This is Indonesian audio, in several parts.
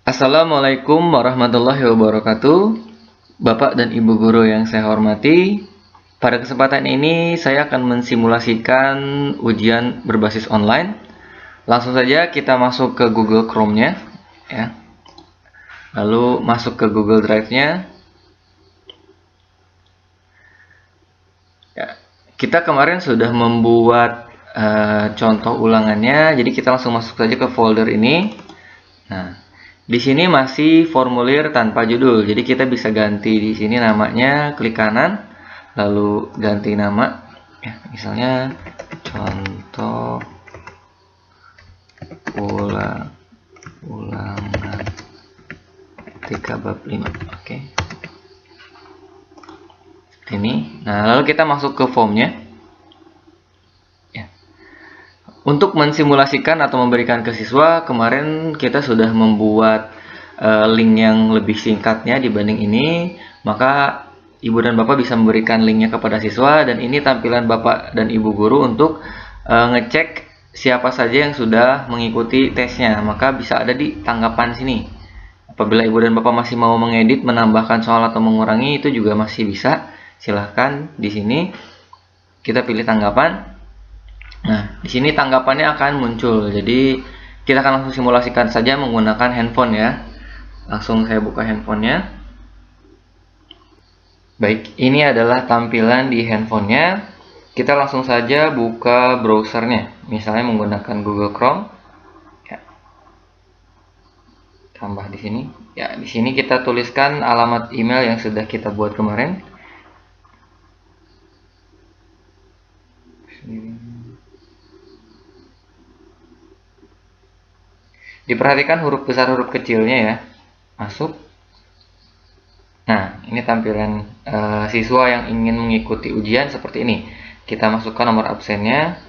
Assalamualaikum warahmatullahi wabarakatuh. Bapak dan Ibu guru yang saya hormati, pada kesempatan ini saya akan mensimulasikan ujian berbasis online. Langsung saja kita masuk ke Google Chrome-nya ya. Lalu masuk ke Google Drive-nya. Ya, kita kemarin sudah membuat contoh ulangannya, jadi kita langsung masuk saja ke folder ini. Nah, di sini masih formulir tanpa judul, jadi kita bisa ganti di sini namanya, klik kanan, lalu ganti nama, ya, misalnya contoh ulangan 3 bab 5, oke. Ini. Nah, lalu kita masuk ke formnya. Ya. Untuk mensimulasikan atau memberikan ke siswa, kemarin kita sudah membuat link yang lebih singkatnya dibanding ini, maka Ibu dan Bapak bisa memberikan linknya kepada siswa, dan ini tampilan Bapak dan Ibu guru untuk ngecek siapa saja yang sudah mengikuti tesnya, maka bisa ada di tanggapan sini. Apabila Ibu dan Bapak masih mau mengedit, menambahkan soal atau mengurangi, itu juga masih bisa. Silahkan di sini kita pilih tanggapan. Nah, di sini tanggapannya akan muncul. Jadi kita akan langsung simulasikan saja menggunakan handphone ya. Langsung saya buka handphonenya. Baik, ini adalah tampilan di handphonenya. Kita langsung saja buka browsernya, misalnya menggunakan Google Chrome. Ya. Tambah di sini. Ya, di sini kita tuliskan alamat email yang sudah kita buat kemarin. Diperhatikan huruf besar huruf kecilnya ya. Masuk. Nah, ini tampilan siswa yang ingin mengikuti ujian seperti ini. Kita masukkan nomor absennya.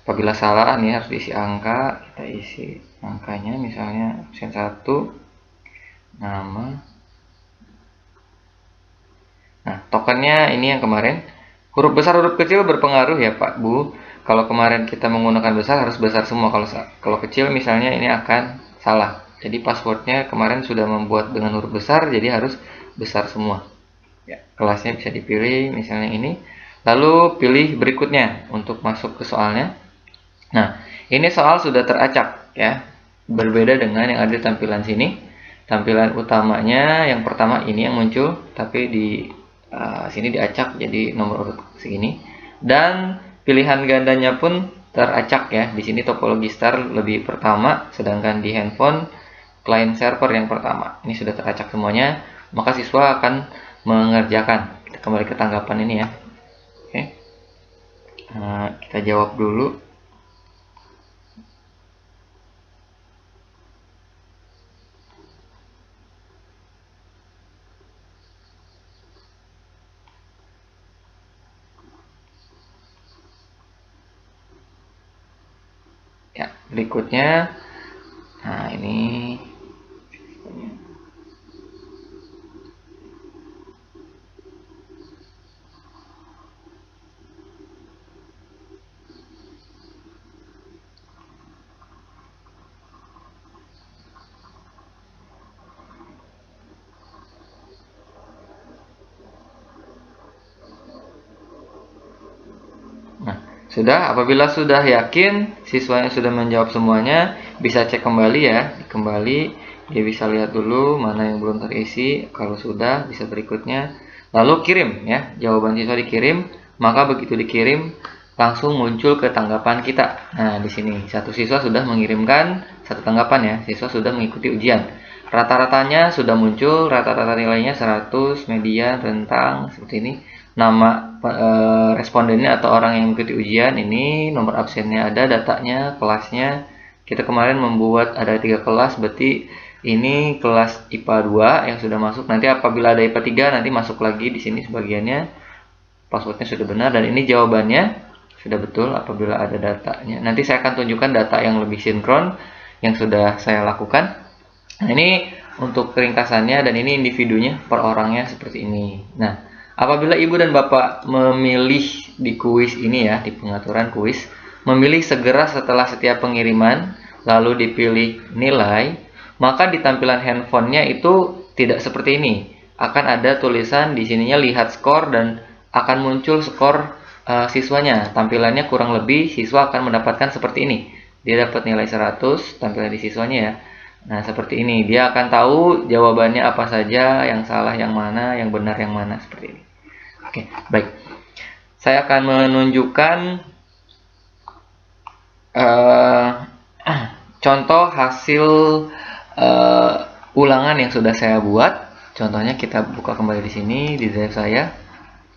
Apabila salah nih harus diisi angka, kita isi angkanya, misalnya absen 1, nama. Nah, tokennya ini yang kemarin. Huruf besar huruf kecil berpengaruh ya Pak Bu. Kalau kemarin kita menggunakan besar harus besar semua. Kalau kecil misalnya ini akan salah. Jadi passwordnya kemarin sudah membuat dengan huruf besar, jadi harus besar semua. Ya, kelasnya bisa dipilih misalnya ini. Lalu pilih berikutnya untuk masuk ke soalnya. Nah, ini soal sudah teracak ya. Berbeda dengan yang ada di tampilan sini. Tampilan utamanya yang pertama ini yang muncul, tapi di sini diacak jadi nomor urut segini, dan pilihan gandanya pun teracak ya. Di sini topologi star lebih pertama, sedangkan di handphone client server yang pertama. Ini sudah teracak semuanya, maka siswa akan mengerjakan. Kita kembali ke tanggapan ini ya. Oke. Kita jawab dulu. Ya, berikutnya, nah ini sudah. Apabila sudah yakin siswanya sudah menjawab semuanya, bisa cek kembali ya. Kembali, dia bisa lihat dulu mana yang belum terisi. Kalau sudah, bisa berikutnya. Lalu kirim ya, jawaban siswa dikirim. Maka begitu dikirim, langsung muncul ke tanggapan kita. Nah, di sini satu siswa sudah mengirimkan satu tanggapan ya. Siswa sudah mengikuti ujian. Rata-ratanya sudah muncul, rata-rata nilainya 100, median, rentang, seperti ini. Nama respondennya atau orang yang mengikuti ujian ini, nomor absennya ada, datanya, kelasnya. Kita kemarin membuat ada 3 kelas, berarti ini kelas IPA 2 yang sudah masuk. Nanti apabila ada IPA 3 nanti masuk lagi di sini sebagiannya. Passwordnya sudah benar, dan ini jawabannya sudah betul apabila ada datanya. Nanti saya akan tunjukkan data yang lebih sinkron yang sudah saya lakukan. Nah, ini untuk ringkasannya, dan ini individunya per orangnya seperti ini. Nah, apabila Ibu dan Bapak memilih di kuis ini ya, di pengaturan kuis, memilih segera setelah setiap pengiriman, lalu dipilih nilai, maka di tampilan handphonenya itu tidak seperti ini. Akan ada tulisan di sininya lihat skor dan akan muncul skor siswanya. Tampilannya kurang lebih siswa akan mendapatkan seperti ini. Dia dapat nilai 100 tampilan di siswanya ya. Nah, seperti ini. Dia akan tahu jawabannya apa saja, yang salah yang mana, yang benar yang mana, seperti ini. Oke, baik. Saya akan menunjukkan contoh hasil ulangan yang sudah saya buat. Contohnya kita buka kembali di sini di drive saya.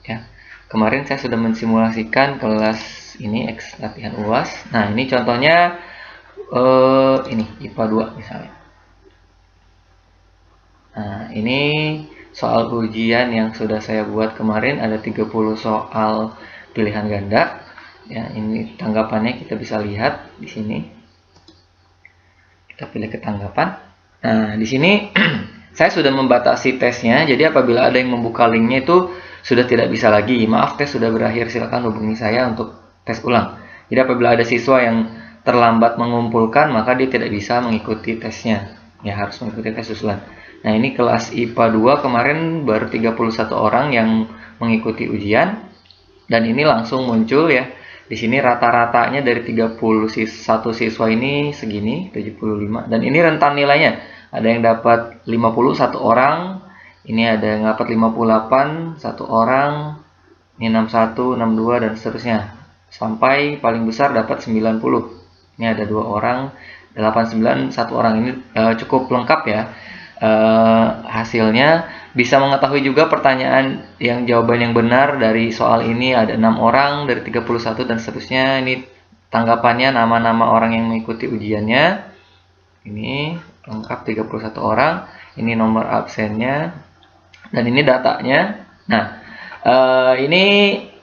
Ya. Kemarin saya sudah mensimulasikan kelas ini X latihan UAS. Nah, ini contohnya ini IPA 2 misalnya. Nah, ini soal ujian yang sudah saya buat kemarin, ada 30 soal pilihan ganda. Ya, ini tanggapannya kita bisa lihat di sini. Kita pilih ke tanggapan. Nah, di sini saya sudah membatasi tesnya. Jadi apabila ada yang membuka linknya itu sudah tidak bisa lagi. Maaf, tes sudah berakhir. Silakan hubungi saya untuk tes ulang. Jadi apabila ada siswa yang terlambat mengumpulkan, maka dia tidak bisa mengikuti tesnya. Ya, harus mengikuti tes susulan. Nah, ini kelas IPA 2 kemarin baru 31 orang yang mengikuti ujian. Dan ini langsung muncul ya. Di sini rata-ratanya dari 31 siswa ini segini, 75. Dan ini rentan nilainya. Ada yang dapat 51 orang. Ini ada yang dapat 58, 1 orang. Ini 61, 62, dan seterusnya. Sampai paling besar dapat 90. Ini ada 2 orang. 89, 1 orang. Ini cukup lengkap ya. Hasilnya bisa mengetahui juga pertanyaan yang jawaban yang benar dari soal ini ada 6 orang dari 31 dan seterusnya. Ini tanggapannya, nama-nama orang yang mengikuti ujiannya. Ini lengkap 31 orang. Ini nomor absennya dan ini datanya. Nah, ini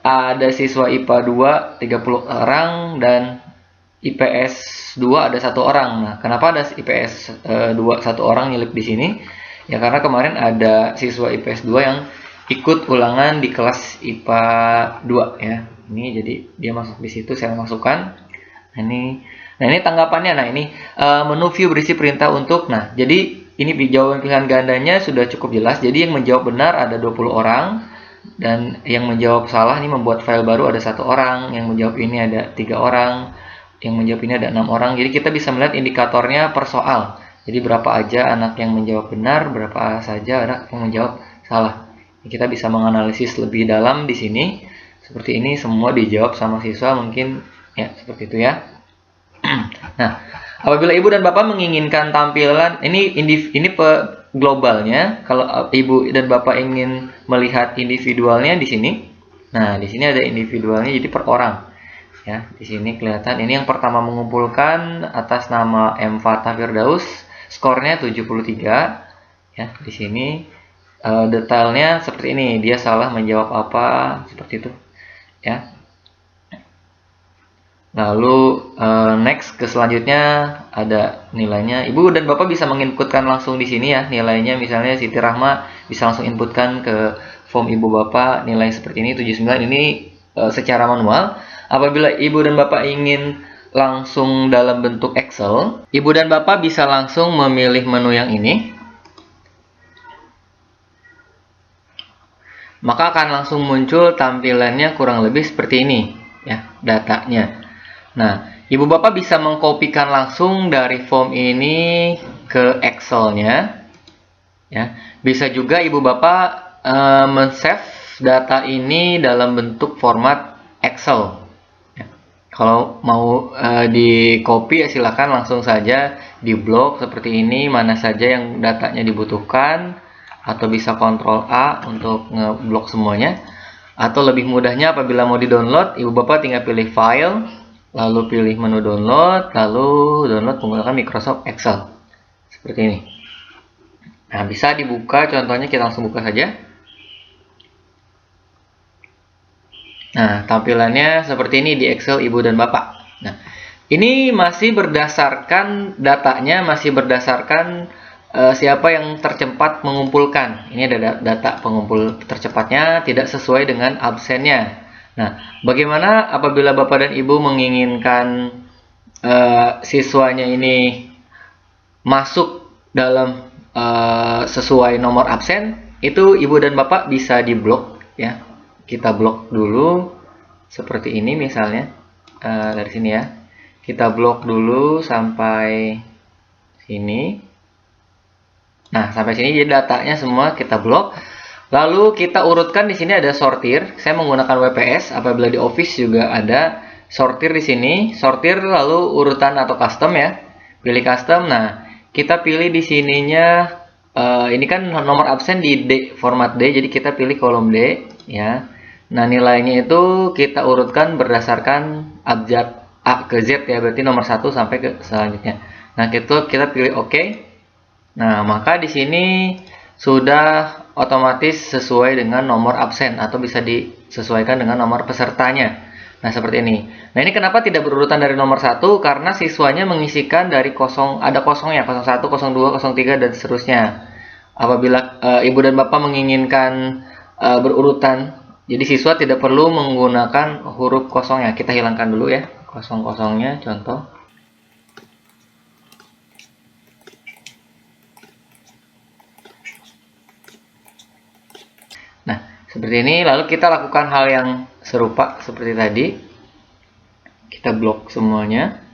ada siswa IPA 2 30 orang dan IPS 2 ada 1 orang. Nah, kenapa ada IPS 2 1 orang nyelip di sini? Ya karena kemarin ada siswa IPS 2 yang ikut ulangan di kelas IPA 2 ya. Ini jadi dia masuk di situ, saya masukkan. Nah, ini tanggapannya. Nah, ini menu view berisi perintah untuk. Nah, jadi ini jawaban pilihan gandanya sudah cukup jelas. Jadi yang menjawab benar ada 20 orang dan yang menjawab salah ini membuat file baru ada 1 orang, yang menjawab ini ada 3 orang. Yang menjawab ini ada 6 orang. Jadi kita bisa melihat indikatornya per soal. Jadi berapa aja anak yang menjawab benar, berapa saja anak yang menjawab salah. Kita bisa menganalisis lebih dalam di sini. Seperti ini semua dijawab sama siswa, mungkin ya seperti itu ya. Nah, apabila ibu dan bapak menginginkan tampilan ini globalnya, kalau ibu dan bapak ingin melihat individualnya di sini. Nah, di sini ada individualnya jadi per orang. Ya, di sini kelihatan ini yang pertama mengumpulkan atas nama M. Fatah Firdaus, skornya 73. Ya, di sini detailnya seperti ini, dia salah menjawab apa, seperti itu. Ya. Lalu next ke selanjutnya ada nilainya. Ibu dan bapak bisa menginputkan langsung di sini ya nilainya. Misalnya Siti Rahma bisa langsung inputkan ke form ibu bapak nilai seperti ini 79. Ini secara manual. Apabila ibu dan bapak ingin langsung dalam bentuk Excel, ibu dan bapak bisa langsung memilih menu yang ini. Maka akan langsung muncul tampilannya kurang lebih seperti ini ya, datanya. Nah, ibu bapak bisa mengkopikan langsung dari form ini ke Excel-nya. Ya, bisa juga ibu bapak men-save data ini dalam bentuk format Excel. Kalau mau di copy ya silahkan langsung saja di blok seperti ini, mana saja yang datanya dibutuhkan, atau bisa Ctrl A untuk ngeblok semuanya. Atau lebih mudahnya apabila mau di-download, ibu bapak tinggal pilih file, lalu pilih menu download, lalu download menggunakan Microsoft Excel. Seperti ini. Nah, bisa dibuka, contohnya kita langsung buka saja. Nah, tampilannya seperti ini di Excel ibu dan bapak. Nah, ini masih berdasarkan datanya, masih berdasarkan siapa yang tercepat mengumpulkan. Ini ada data pengumpul tercepatnya, tidak sesuai dengan absennya. Nah, bagaimana apabila bapak dan ibu menginginkan siswanya ini masuk dalam sesuai nomor absen, itu ibu dan bapak bisa diblok ya. Kita blok dulu seperti ini misalnya, dari sini ya. Kita blok dulu sampai sini. Nah, sampai sini jadi datanya semua kita blok. Lalu kita urutkan di sini ada sortir. Saya menggunakan WPS. Apabila di Office juga ada sortir di sini. Sortir lalu urutan atau custom ya. Pilih custom. Nah, kita pilih di sininya. Ini kan nomor absen di D, format D. Jadi kita pilih kolom D ya. Nah, nilainya itu kita urutkan berdasarkan abjad A ke Z ya. Berarti nomor 1 sampai ke selanjutnya. Nah, kita pilih OK. Nah, maka di sini sudah otomatis sesuai dengan nomor absen atau bisa disesuaikan dengan nomor pesertanya. Nah, seperti ini. Nah, ini kenapa tidak berurutan dari nomor 1? Karena siswanya mengisikan dari kosong, ada kosongnya, 01, 02, 03, dan seterusnya. Apabila ibu dan bapak menginginkan berurutan, jadi siswa tidak perlu menggunakan huruf kosongnya. Kita hilangkan dulu ya, kosong-kosongnya, contoh. Seperti ini, lalu kita lakukan hal yang serupa seperti tadi. Kita blok semuanya.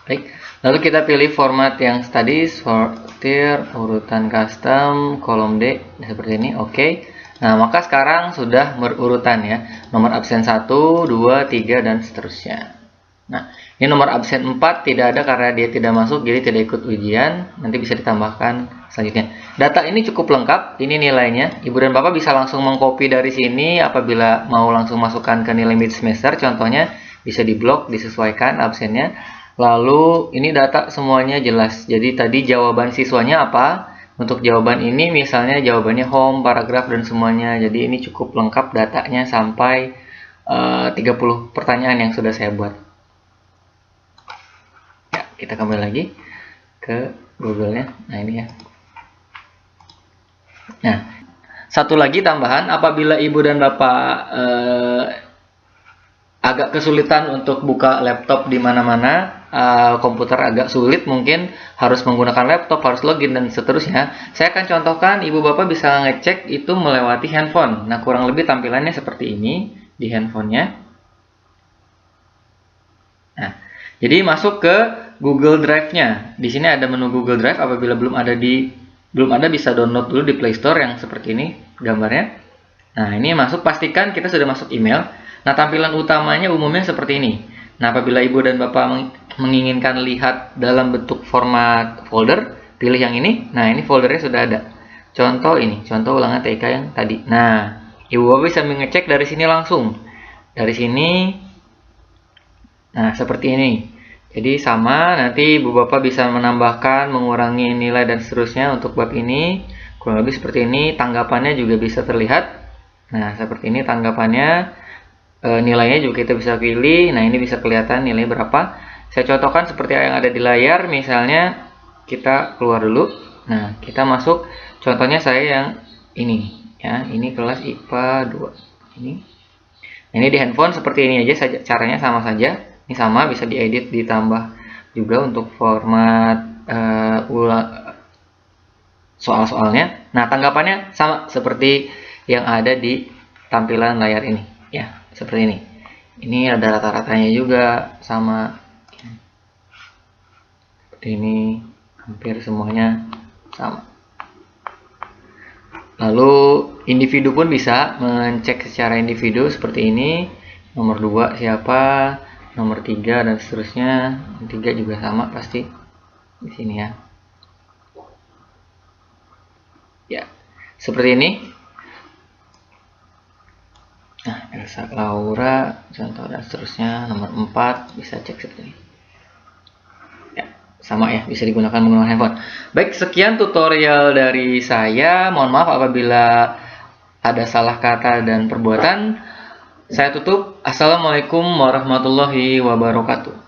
Baik, lalu kita pilih format yang tadi, sortir, urutan custom, kolom D, seperti ini, oke. Nah, maka sekarang sudah berurutan ya, nomor absen 1, 2, 3, dan seterusnya. Nah, ini nomor absen 4 tidak ada karena dia tidak masuk, jadi tidak ikut ujian. Nanti bisa ditambahkan selanjutnya. Data ini cukup lengkap, ini nilainya. Ibu dan bapak bisa langsung mengcopy dari sini apabila mau langsung masukkan ke nilai mid semester. Contohnya bisa diblok, disesuaikan absennya. Lalu ini data semuanya jelas. Jadi tadi jawaban siswanya apa? Untuk jawaban ini misalnya jawabannya home, paragraf, dan semuanya. Jadi ini cukup lengkap datanya sampai 30 pertanyaan yang sudah saya buat. Ya, kita kembali lagi ke Google-nya. Nah, ini ya. Nah, satu lagi tambahan, apabila ibu dan bapak agak kesulitan untuk buka laptop di mana-mana, komputer agak sulit, mungkin harus menggunakan laptop, harus login dan seterusnya. Saya akan contohkan, ibu bapak bisa ngecek itu melewati handphone. Nah, kurang lebih tampilannya seperti ini di handphonenya. Nah, jadi masuk ke Google Drive-nya. Di sini ada menu Google Drive. Apabila belum ada bisa download dulu di Play Store yang seperti ini gambarnya. Nah, ini masuk, pastikan kita sudah masuk email. Nah, tampilan utamanya umumnya seperti ini. Nah, apabila ibu dan bapak menginginkan lihat dalam bentuk format folder, pilih yang ini. Nah, ini foldernya sudah ada. Contoh ini, contoh ulangan TK yang tadi. Nah, ibu bapak bisa mengecek dari sini langsung. Dari sini, nah seperti ini. Jadi sama, nanti ibu bapak bisa menambahkan, mengurangi nilai dan seterusnya untuk bab ini. Kurang lebih seperti ini, tanggapannya juga bisa terlihat. Nah, seperti ini tanggapannya, nilainya juga kita bisa pilih. Nah, ini bisa kelihatan nilai berapa. Saya contohkan seperti yang ada di layar, misalnya kita keluar dulu. Nah, kita masuk, contohnya saya yang ini, ya, ini kelas IPA 2. Ini di handphone seperti ini aja, caranya sama saja. Ini sama, bisa diedit, ditambah juga untuk format soal-soalnya. Nah, tanggapannya sama seperti yang ada di tampilan layar ini, ya, seperti ini. Ini ada rata-ratanya juga sama. Seperti ini, hampir semuanya sama. Lalu individu pun bisa mengecek secara individu seperti ini. Nomor 2 siapa? Nomor 3 dan seterusnya. 3 juga sama pasti di sini ya. Ya, seperti ini. Nah, Elsa Laura, contoh dan seterusnya. Nomor 4 bisa cek seperti ini. Ya, sama ya, bisa digunakan menggunakan handphone. Baik, sekian tutorial dari saya. Mohon maaf apabila ada salah kata dan perbuatan. Saya tutup. Assalamualaikum warahmatullahi wabarakatuh.